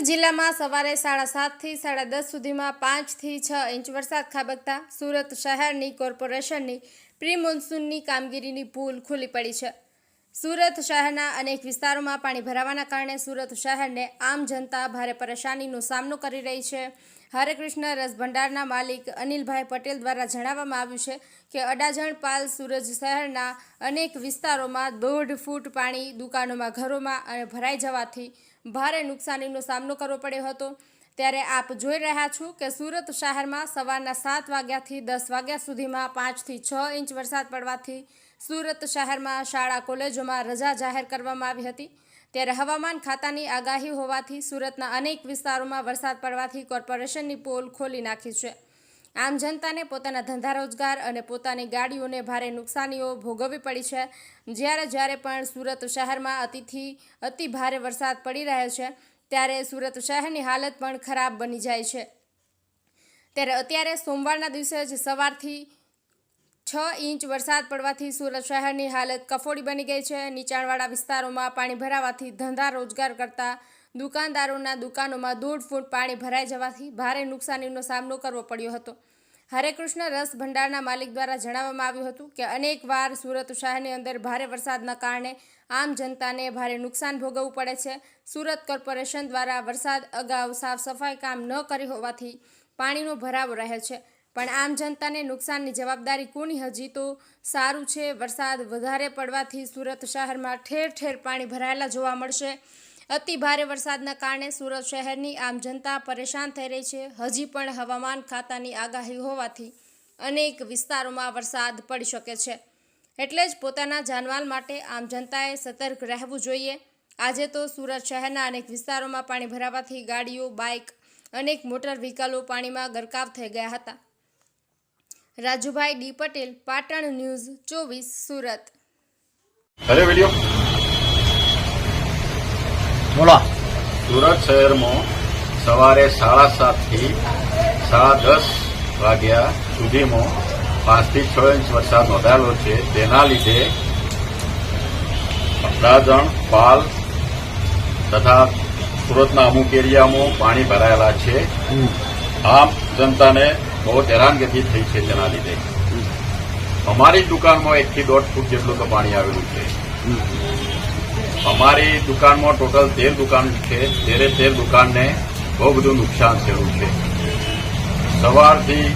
જિલ્લામાં સવારે 7:30 થી 10:30 સુધીમાં 5 થી 6 ઇંચ વરસાદ ખાબકતા સુરત શહેરની કોર્પોરેશનની પ્રી મોન્સૂનની કામગીરીની પુલ ખુલ્લી પડી છે। સુરત શહેરના અનેક વિસ્તારોમાં પાણી ભરાવાના કારણે સુરત શહેરને આમ જનતા ભારે પરેશાનીનો સામનો કરી રહી છે। હરેકૃષ્ણ રસ ભંડારના માલિક અનિલભાઈ પટેલ દ્વારા જણાવવામાં આવ્યું છે કે અડાજણ પાલ સુરત શહેરના અનેક વિસ્તારોમાં 1.5 ફૂટ પાણી દુકાનોમાં ઘરોમાં ભરાઈ જવાથી ભારે નુકસાનીનો સામનો કરવો પડ્યો હતો। ત્યારે આપ જોઈ રહ્યા છો કે સુરત શહેરમાં સવારના 7 વાગ્યાથી 10 વાગ્યા સુધીમાં 5 થી 6 ઇંચ વરસાદ પડવાથી સુરત શહેરમાં શાળા કોલેજોમાં રજા જાહેર કરવામાં આવી હતી। ત્યારે હવામાન ખાતાની આગાહી હોવાથી સુરતના અનેક વિસ્તારોમાં વરસાદ પડવાથી કોર્પોરેશનની પોલ ખોલી નાખી છે। આમ જનતાને પોતાના ધંધા રોજગાર અને પોતાની ગાડીઓને ભારે નુકસાનીઓ ભોગવવી પડી છે। જ્યારે પણ સુરત શહેરમાં અતિ ભારે વરસાદ પડી રહ્યો છે ત્યારે સુરત શહેરની હાલત પણ ખરાબ બની જાય છે। ત્યારે અત્યારે સોમવારના દિવસે જ સવારથી 6 ઇંચ વરસાદ પડવાથી સુરત શહેરની હાલત કફોડી બની ગઈ છે। નીચાણવાળા વિસ્તારોમાં પાણી ભરાવાથી ધંધા રોજગાર કરતા દુકાનદારોના દુકાનોમાં 1.5 ફૂટ પાણી ભરાઈ જવાથી ભારે નુકસાનીનો સામનો કરવો પડ્યો હતો। હરેકૃષ્ણ રસ ભંડારના માલિક દ્વારા જણાવવામાં આવ્યું હતું કે અનેક વાર સુરત શહેરની અંદર ભારે વરસાદના કારણે આમ જનતાને ભારે નુકસાન ભોગવવું પડે છે। સુરત કોર્પોરેશન દ્વારા વરસાદ અગાઉ સાફ સફાઈ કામ ન કરી હોવાથી પાણીનો ભરાવો રહે છે, પણ આમ જનતાને નુકસાનની જવાબદારી કોની? હજી તો સારું છે, વરસાદ વધારે પડવાથી સુરત શહેરમાં ઠેર ઠેર પાણી ભરાયેલા જોવા મળશે। અતિ ભારે વરસાદના કારણે સુરત શહેરની આમ જનતા પરેશાન થઈ રહી છે। હજી પણ હવામાન ખાતાની આગાહી હોવાથી અનેક વિસ્તારોમાં વરસાદ પડી શકે છે, એટલે જ પોતાના જાનમાલ માટે આમ જનતાએ સતર્ક રહેવું જોઈએ। આજે તો સુરત શહેરના અનેક વિસ્તારોમાં પાણી ભરાવાથી ગાડીઓ, બાઇક, અનેક મોટર વ્હીકલો પાણીમાં ગરકાવ થઈ ગયા હતા। Rajubhai D Patel, Patan news 24 Surat. અરે વિડિયો બોલો। સુરત શહેરમાં સવારે 7:30 થી 10:30 વાગ્યા સુધીમાં 5 થી 6 ઇંચ વરસાદ નોંધાયેલો છે। તેના લીધે અડાજણ, પાલ તથા સુરતના અમુક એરિયામાં પાણી ભરાયેલા છે। આમ જનતાને બહુ હેરાનગતિ થઈ છે। તેના લીધે અમારી દુકાનમાં 1 થી 1.5 ફૂટ જેટલું તો પાણી આવેલું છે। અમારી દુકાનમાં ટોટલ 13 દુકાન છે। 13 દુકાનને બહુ બધું નુકસાન થયેલું છે। સવારથી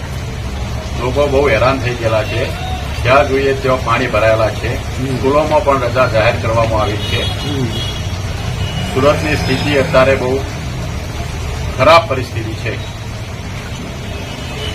લોકો બહુ હેરાન થઈ ગયેલા છે। જ્યાં જોઈએ ત્યાં પાણી ભરાયેલા છે। સ્કૂલોમાં પણ રજા જાહેર કરવામાં આવી છે। સુરતની સ્થિતિ અત્યારે બહુ ખરાબ પરિસ્થિતિ છે।